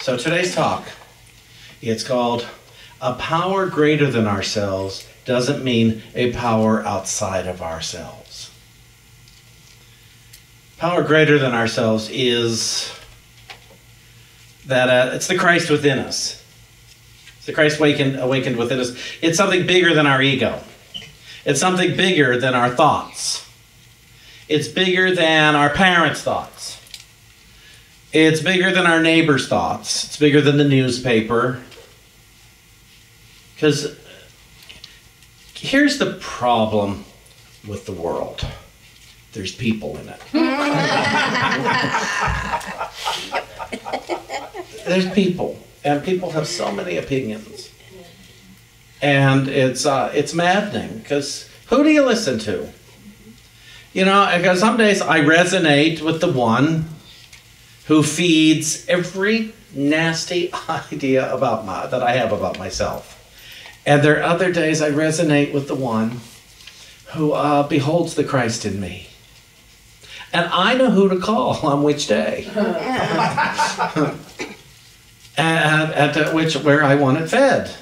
So today's talk, it's called A Power Greater Than Ourselves Doesn't Mean a Power Outside of Ourselves. Power greater than ourselves is that it's the Christ within us. It's the Christ awakened within us. It's something bigger than our ego. It's something bigger than our thoughts. It's bigger than our parents' thoughts. It's bigger than our neighbor's thoughts. It's bigger than the newspaper. Because here's the problem with the world. There's people in it. There's people. And people have so many opinions. And it's maddening. Because who do you listen to? You know, because some days I resonate with the one who feeds every nasty idea that I have about myself. And there are other days I resonate with the one who beholds the Christ in me. And I know who to call on which day. Where I want it fed.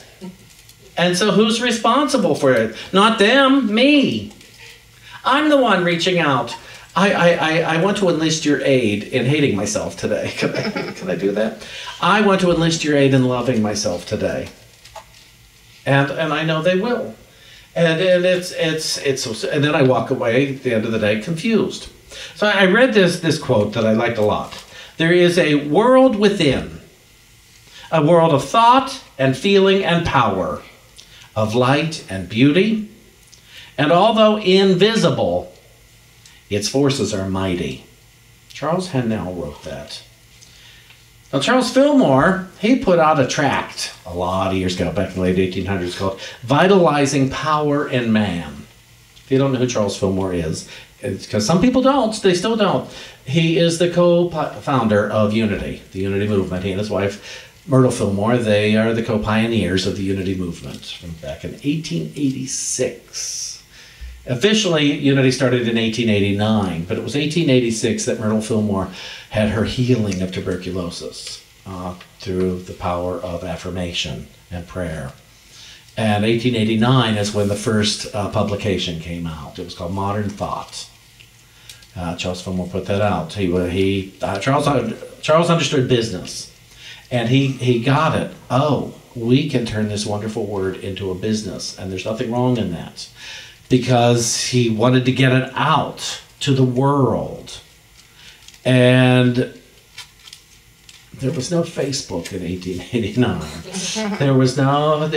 And so who's responsible for it? Not them, me. I'm the one reaching out. I want to enlist your aid in hating myself today. Can I do that? I want to enlist your aid in loving myself today. And I know they will. And then I walk away at the end of the day confused. So I read this quote that I liked a lot. There is a world within, a world of thought and feeling and power, of light and beauty, and although invisible, its forces are mighty. Charles Hennell wrote that. Now, Charles Fillmore, he put out a tract a lot of years ago, back in the late 1800s, called Vitalizing Power in Man. If you don't know who Charles Fillmore is, it's because some people don't, they still don't. He is the co-founder of U-nity, the U-nity movement. He and his wife, Myrtle Fillmore, they are the co-pioneers of the U-nity movement from back in 1886. Officially, U-nity started in 1889, but it was 1886 that Myrtle Fillmore had her healing of tuberculosis through the power of affirmation and prayer. And 1889 is when the first publication came out. It was called Modern Thought. Charles Fillmore put that out. Charles understood business, and he got it. Oh, we can turn this wonderful word into a business, and there's nothing wrong in that. Because he wanted to get it out to the world. And there was no Facebook in 1889. There was no,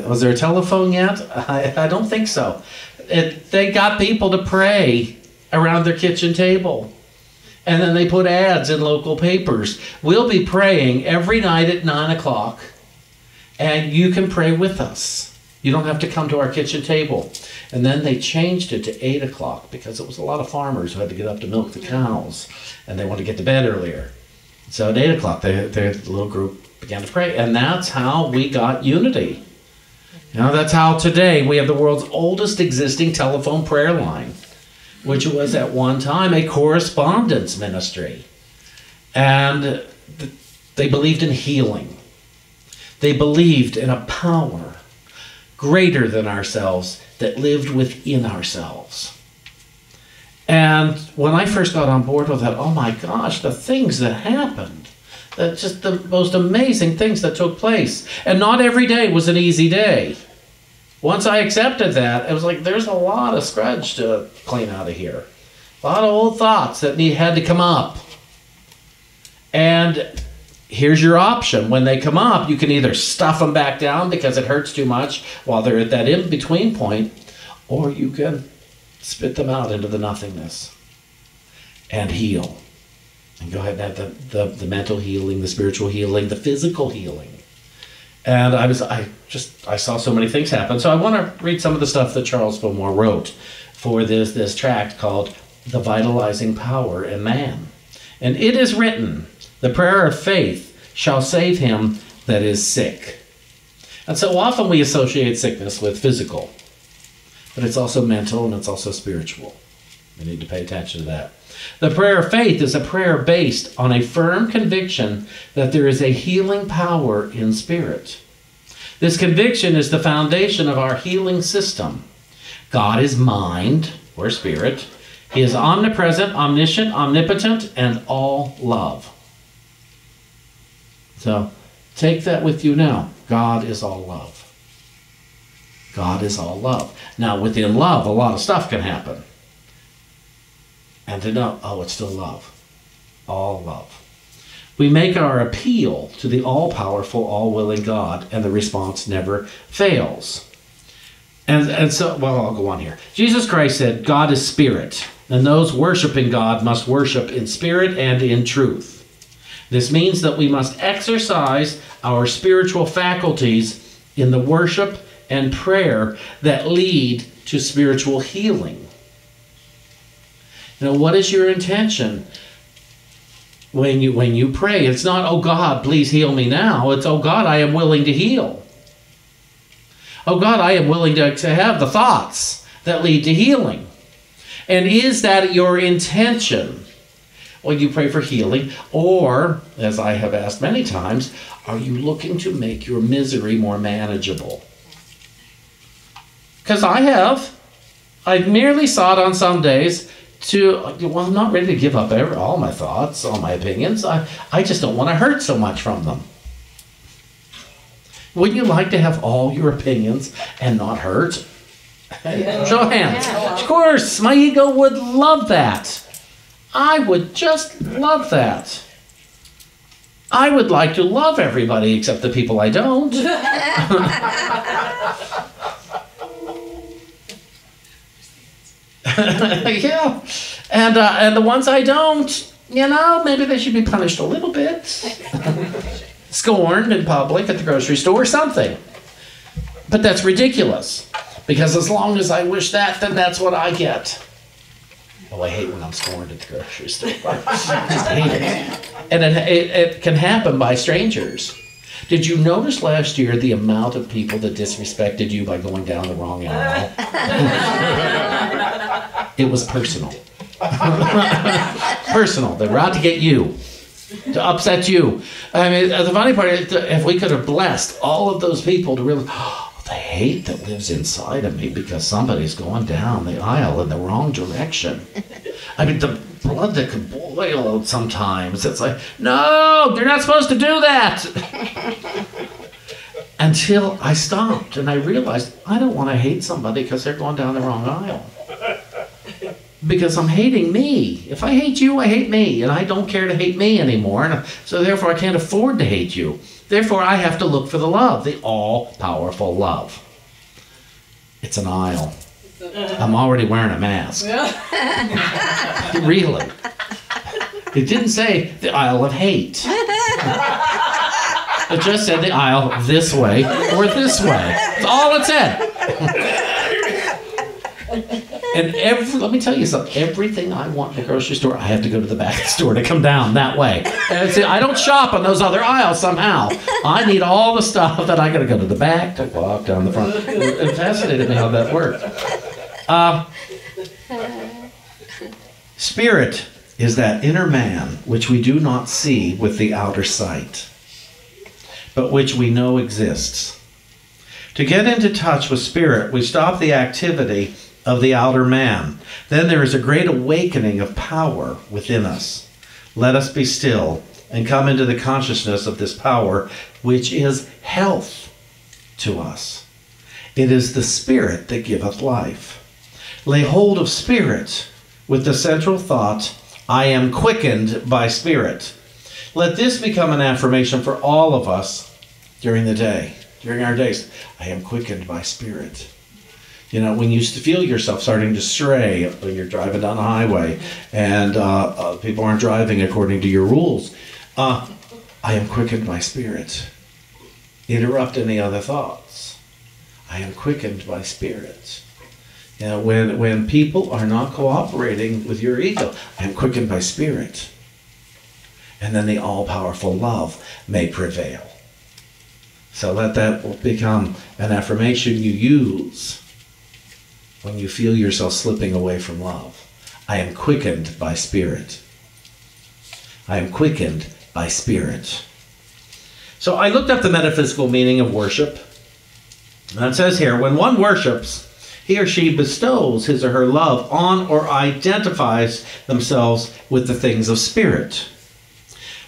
was there a telephone yet? I don't think so. They got people to pray around their kitchen table. And then they put ads in local papers. We'll be praying every night at 9 o'clock, and you can pray with us. You don't have to come to our kitchen table. And then they changed it to 8 o'clock because it was a lot of farmers who had to get up to milk the cows, and they wanted to get to bed earlier. So at 8 o'clock, the little group began to pray, and that's how we got unity. You know, that's how today we have the world's oldest existing telephone prayer line, which was at one time a correspondence ministry. And they believed in healing. They believed in a power greater than ourselves that lived within ourselves. And when I first got on board with that, oh my gosh, the things that happened, just the most amazing things that took place. And not every day was an easy day. Once I accepted that, it was like, there's a lot of scratch to clean out of here. A lot of old thoughts that had to come up. And here's your option. When they come up, you can either stuff them back down because it hurts too much while they're at that in-between point, or you can spit them out into the nothingness and heal. And go ahead and have the mental healing, the spiritual healing, the physical healing. And I saw so many things happen. So I want to read some of the stuff that Charles Fillmore wrote for this tract called The Vitalizing Power in Man. And it is written, the prayer of faith shall save him that is sick. And so often we associate sickness with physical, but it's also mental and it's also spiritual. We need to pay attention to that. The prayer of faith is a prayer based on a firm conviction that there is a healing power in spirit. This conviction is the foundation of our healing system. God is mind, or spirit. He is omnipresent, omniscient, omnipotent, and all love. So, take that with you now. God is all love. God is all love. Now, within love, a lot of stuff can happen. And to know, oh, it's still love. All love. We make our appeal to the all-powerful, all-willing God, and the response never fails. And so, well, I'll go on here. Jesus Christ said, God is spirit, and those worshiping God must worship in spirit and in truth. This means that we must exercise our spiritual faculties in the worship and prayer that lead to spiritual healing. You know, what is your intention when you pray? It's not, oh God, please heal me now. It's, oh God, I am willing to heal. Oh God, I am willing to have the thoughts that lead to healing. And is that your intention when you pray for healing? Or, as I have asked many times, are you looking to make your misery more manageable? Because I've merely sought on some days to, well, I'm not ready to give up all my thoughts, all my opinions. I just don't want to hurt so much from them. Wouldn't you like to have all your opinions and not hurt? Yeah. Show of hands. Yeah. Of course, my ego would love that. I would just love that. I would like to love everybody except the people I don't. Yeah. And the ones I don't, you know, maybe they should be punished a little bit. Scorned in public at the grocery store, something. But that's ridiculous. Because as long as I wish that, then that's what I get. Oh, I hate when I'm scorned at the grocery store. I just hate it. And it can happen by strangers. Did you notice last year the amount of people that disrespected you by going down the wrong aisle? It was personal. Personal. They were out to get you. To upset you. I mean, the funny part is, if we could have blessed all of those people to realize, oh, the hate that lives inside of me because somebody's going down the aisle in the wrong direction. I mean, the blood that can boil sometimes. It's like, no, you're not supposed to do that. Until I stopped and I realized I don't want to hate somebody because they're going down the wrong aisle. Because I'm hating me. If I hate you, I hate me. And I don't care to hate me anymore. And so therefore, I can't afford to hate you. Therefore, I have to look for the love, the all-powerful love. It's an aisle. I'm already wearing a mask. Really. It didn't say the aisle of hate. It just said the aisle this way or this way. That's all it said. And let me tell you something, everything I want in the grocery store, I have to go to the back of the store to come down that way. And see, I don't shop on those other aisles somehow. I need all the stuff that I got to go to the back to walk down the front. It fascinated me how that worked. Spirit is that inner man which we do not see with the outer sight, but which we know exists. To get into touch with spirit, we stop the activity of the outer man. Then there is a great awakening of power within us. Let us be still and come into the consciousness of this power, which is health to us. It is the spirit that giveth life. Lay hold of spirit with the central thought, I am quickened by spirit. Let this become an affirmation for all of us during the day, during our days. I am quickened by spirit. You know, when you feel yourself starting to stray when you're driving down the highway and people aren't driving according to your rules, I am quickened by spirit. Interrupt any other thoughts. I am quickened by spirit. You know, when people are not cooperating with your ego, I am quickened by spirit. And then the all-powerful love may prevail. So let that become an affirmation you use when you feel yourself slipping away from love. I am quickened by spirit. I am quickened by spirit. So I looked up the metaphysical meaning of worship. And it says here, when one worships, he or she bestows his or her love on or identifies themselves with the things of spirit.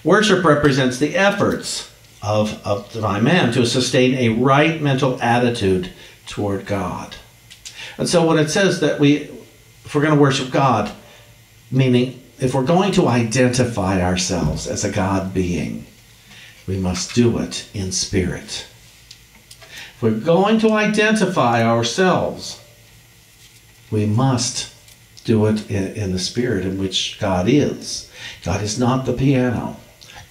Worship represents the efforts of divine man to sustain a right mental attitude toward God. And so when it says that if we're going to worship God, meaning if we're going to identify ourselves as a God being, we must do it in spirit. If we're going to identify ourselves, we must do it in the spirit in which God is. God is not the piano.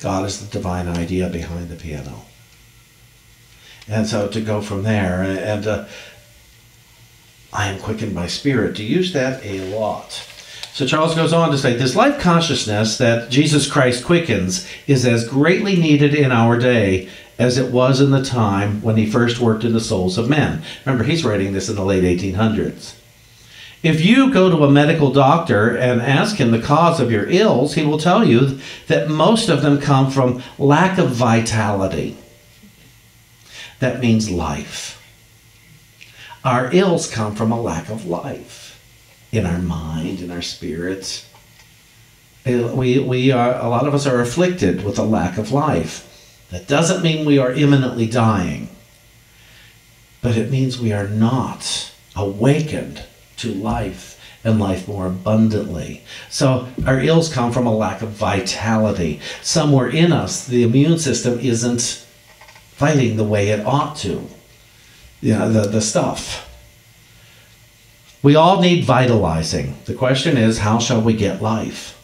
God is the divine idea behind the piano. And so to go from there, and I am quickened by spirit, to use that a lot. So Charles goes on to say, this life consciousness that Jesus Christ quickens is as greatly needed in our day as it was in the time when he first worked in the souls of men. Remember, he's writing this in the late 1800s. If you go to a medical doctor and ask him the cause of your ills, he will tell you that most of them come from lack of vitality. That means life. Our ills come from a lack of life in our mind, in our spirits. A lot of us are afflicted with a lack of life. That doesn't mean we are imminently dying, but it means we are not awakened to life and life more abundantly. So our ills come from a lack of vitality. Somewhere in us, the immune system isn't fighting the way it ought to. You know, the stuff. We all need vitalizing. The question is, how shall we get life?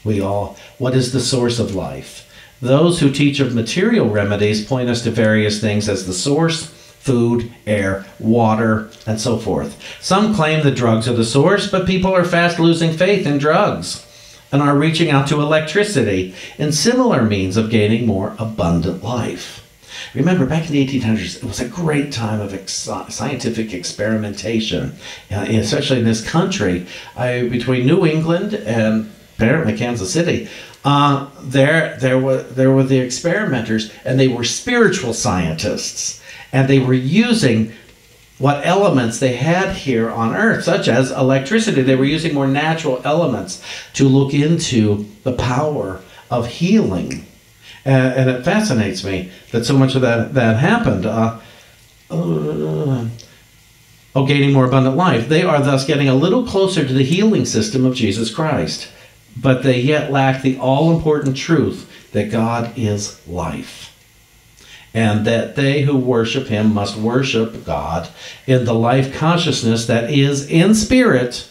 What is the source of life? Those who teach of material remedies point us to various things as the source: food, air, water, and so forth. Some claim the drugs are the source, but people are fast losing faith in drugs and are reaching out to electricity and similar means of gaining more abundant life. Remember, back in the 1800s, it was a great time of scientific experimentation, especially in this country. Between New England and apparently Kansas City, there were the experimenters, and they were spiritual scientists. And they were using what elements they had here on Earth, such as electricity. They were using more natural elements to look into the power of healing. And it fascinates me that so much of that happened. Gaining more abundant life. They are thus getting a little closer to the healing system of Jesus Christ. But they yet lack the all-important truth that God is life. And that they who worship him must worship God in the life consciousness that is in spirit.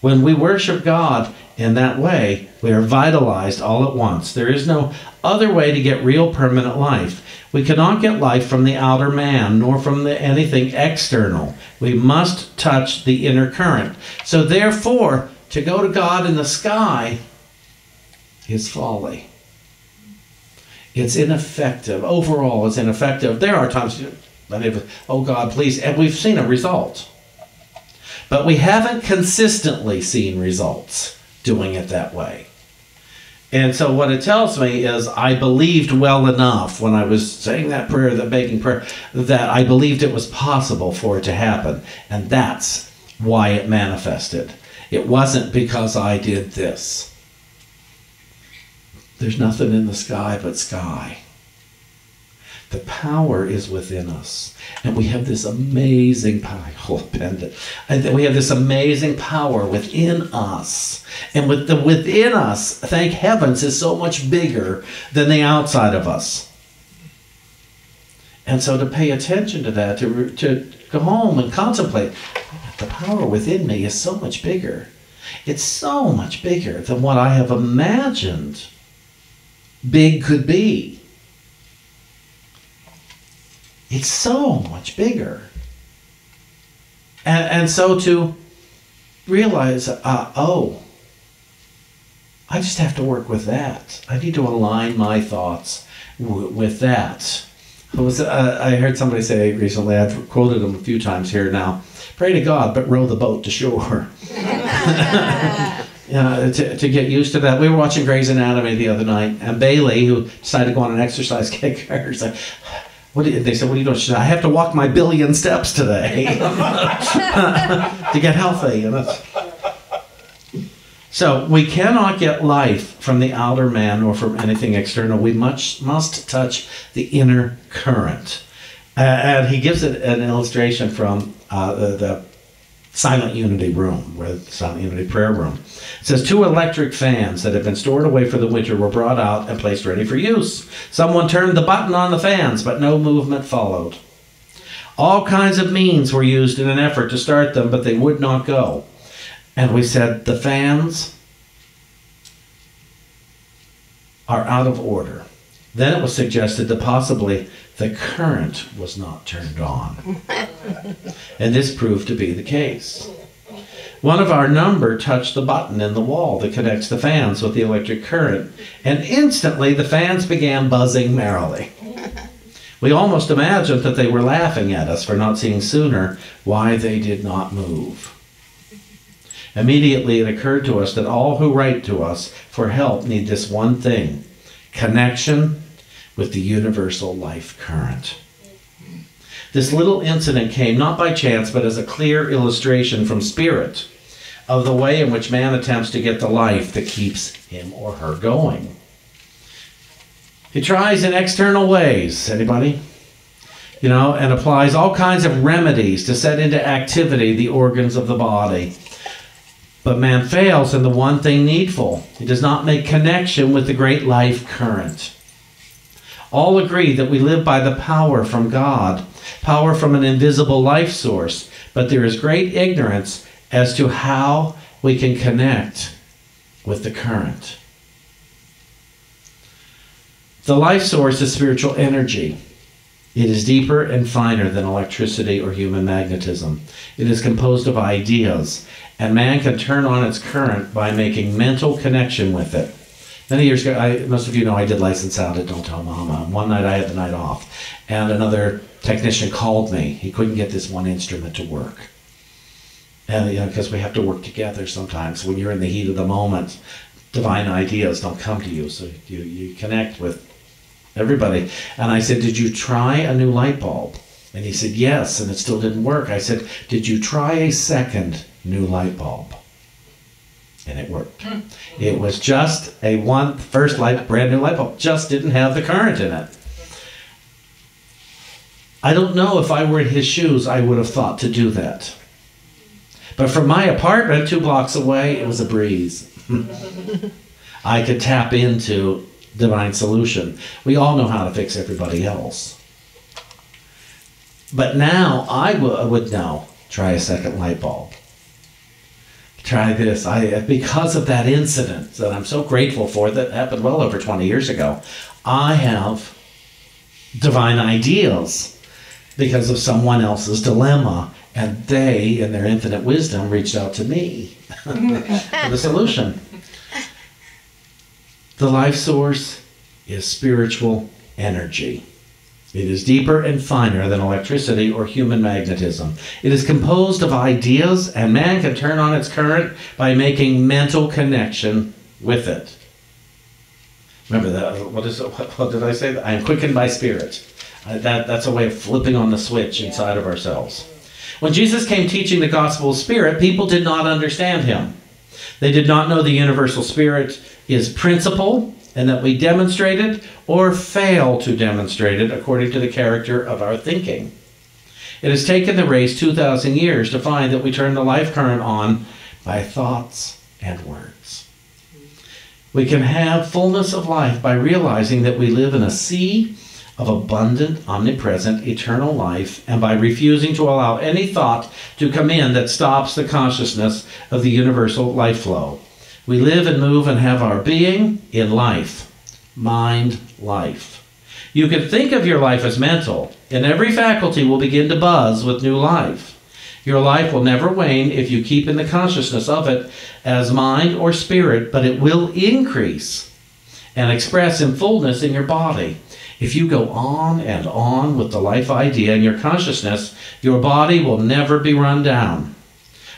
When we worship God in that way, we are vitalized all at once. There is no other way to get real permanent life. We cannot get life from the outer man, nor from anything external. We must touch the inner current. So therefore, to go to God in the sky is folly. It's ineffective. Overall, it's ineffective. There are times, oh God, please, and we've seen a result. But we haven't consistently seen results doing it that way. And so what it tells me is I believed well enough when I was saying that prayer, that begging prayer, that I believed it was possible for it to happen. And that's why it manifested. It wasn't because I did this. There's nothing in the sky but sky. The power is within us. And we have this amazing power. We have this amazing power within us. And with the within us, thank heavens, is so much bigger than the outside of us. And so to pay attention to that, to go home and contemplate, the power within me is so much bigger. It's so much bigger than what I have imagined big could be. It's so much bigger. And so to realize, I just have to work with that. I need to align my thoughts with that. I heard somebody say recently, I've quoted them a few times here now, pray to God, but row the boat to shore. To get used to that. We were watching Grey's Anatomy the other night, and Bailey, who decided to go on an exercise kick, said, they said, what are you doing? She said, I have to walk my 1 billion steps today to get healthy. So we cannot get life from the outer man or from anything external. We must touch the inner current. And he gives it an illustration from the silent unity room, where the silent unity prayer room. It says, 2 electric fans that had been stored away for the winter were brought out and placed ready for use. Someone turned the button on the fans, but no movement followed. All kinds of means were used in an effort to start them, but they would not go. And we said, the fans are out of order. Then it was suggested that possibly the current was not turned on. And this proved to be the case. One of our number touched the button in the wall that connects the fans with the electric current, and instantly the fans began buzzing merrily. We almost imagined that they were laughing at us for not seeing sooner why they did not move. Immediately it occurred to us that all who write to us for help need this one thing: connection with the universal life current. This little incident came not by chance, but as a clear illustration from Spirit of the way in which man attempts to get the life that keeps him or her going. He tries in external ways, anybody? And applies all kinds of remedies to set into activity the organs of the body. But man fails in the one thing needful. He does not make connection with the great life current. All agree that we live by the power from God, power from an invisible life source, but there is great ignorance as to how we can connect with the current. The life source is spiritual energy. It is deeper and finer than electricity or human magnetism. It is composed of ideas, and man can turn on its current by making mental connection with it. Many years ago, most of you know I did license sound at Don't Tell Mama. One night I had the night off, and another technician called me. He couldn't get this one instrument to work. And because we have to work together sometimes. When you're in the heat of the moment, divine ideas don't come to you, so you connect with everybody. And I said, did you try a new light bulb? And he said, yes, and it still didn't work. I said, did you try a second new light bulb? And it worked. It was just first brand new light bulb, just didn't have the current in it. I don't know if I were in his shoes, I would have thought to do that. But from my apartment 2 blocks away, it was a breeze. I could tap into divine solution. We all know how to fix everybody else. But now I would know, try a second light bulb. Try this. Because of that incident that I'm so grateful for, that happened well over 20 years ago, I have divine ideas because of someone else's dilemma, and they, in their infinite wisdom, reached out to me for the solution. The life source is spiritual energy. It is deeper and finer than electricity or human magnetism. It is composed of ideas, and man can turn on its current by making mental connection with it. Remember that? What did I say? I am quickened by spirit. That's a way of flipping on the switch inside of ourselves. When Jesus came teaching the gospel of spirit, people did not understand him. They did not know the universal spirit is principle, and that we demonstrate it or fail to demonstrate it according to the character of our thinking. It has taken the race 2,000 years to find that we turn the life current on by thoughts and words. We can have fullness of life by realizing that we live in a sea of abundant, omnipresent, eternal life, and by refusing to allow any thought to come in that stops the consciousness of the universal life flow. We live and move and have our being in life, mind, life. You can think of your life as mental, and every faculty will begin to buzz with new life. Your life will never wane if you keep in the consciousness of it as mind or spirit, but it will increase and express in fullness in your body. If you go on and on with the life idea in your consciousness, your body will never be run down.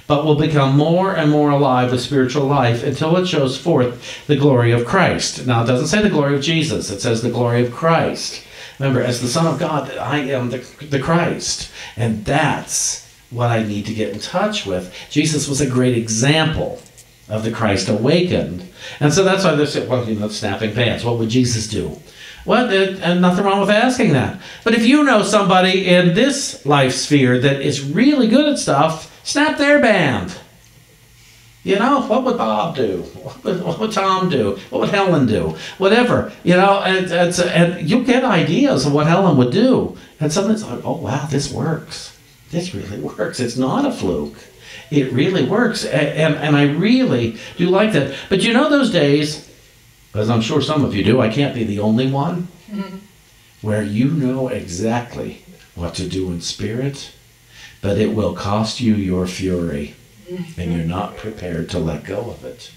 but will become more and more alive with spiritual life until it shows forth the glory of Christ. Now, it doesn't say the glory of Jesus. It says the glory of Christ. Remember, as the Son of God, I am the Christ. And that's what I need to get in touch with. Jesus was a great example of the Christ awakened. And so that's why they say, well, snapping pants. What would Jesus do? Well, and nothing wrong with asking that. But if you know somebody in this life sphere that is really good at stuff, snap their band. What would Bob do? What would Tom do? What would Helen do? Whatever. And you get ideas of what Helen would do. And somebody's like, oh, wow, this works. This really works. It's not a fluke. It really works. And I really do like that. But those days, as I'm sure some of you do, I can't be the only one, where you know exactly what to do in spirit, but it will cost you your fury, and you're not prepared to let go of it.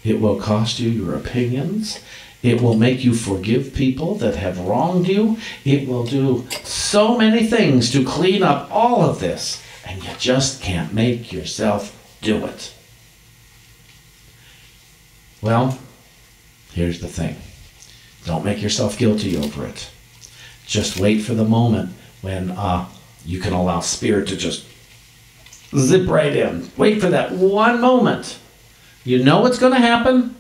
It will cost you your opinions. It will make you forgive people that have wronged you. It will do so many things to clean up all of this, and you just can't make yourself do it. Well, here's the thing. Don't make yourself guilty over it. Just wait for the moment when you can allow spirit to just zip right in. Wait for that one moment. You know what's going to happen.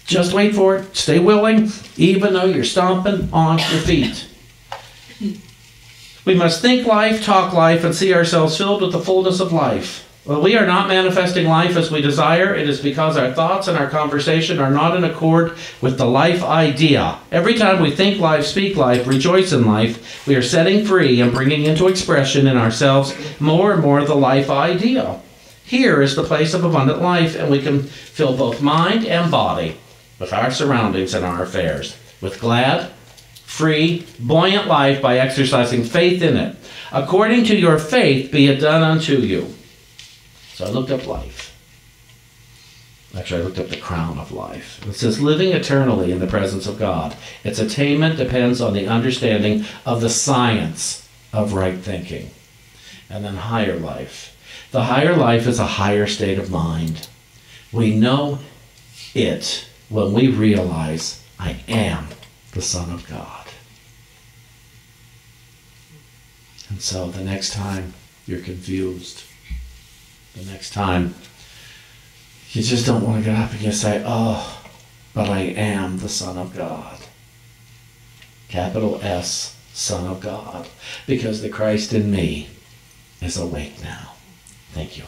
Just wait for it. Stay willing, even though you're stomping on your feet. We must think life, talk life, and see ourselves filled with the fullness of life. Well, we are not manifesting life as we desire. It is because our thoughts and our conversation are not in accord with the life idea. Every time we think life, speak life, rejoice in life, we are setting free and bringing into expression in ourselves more and more the life idea. Here is the place of abundant life, and we can fill both mind and body with our surroundings and our affairs, with glad, free, buoyant life by exercising faith in it. According to your faith, be it done unto you. So I looked up life. Actually, I looked up the crown of life. It says, living eternally in the presence of God. Its attainment depends on the understanding of the science of right thinking. And then higher life. The higher life is a higher state of mind. We know it when we realize I am the Son of God. And so the next time you're confused, the next time you just don't want to get up and you say, oh, but I am the Son of God. Capital S, Son of God. Because the Christ in me is awake now. Thank you.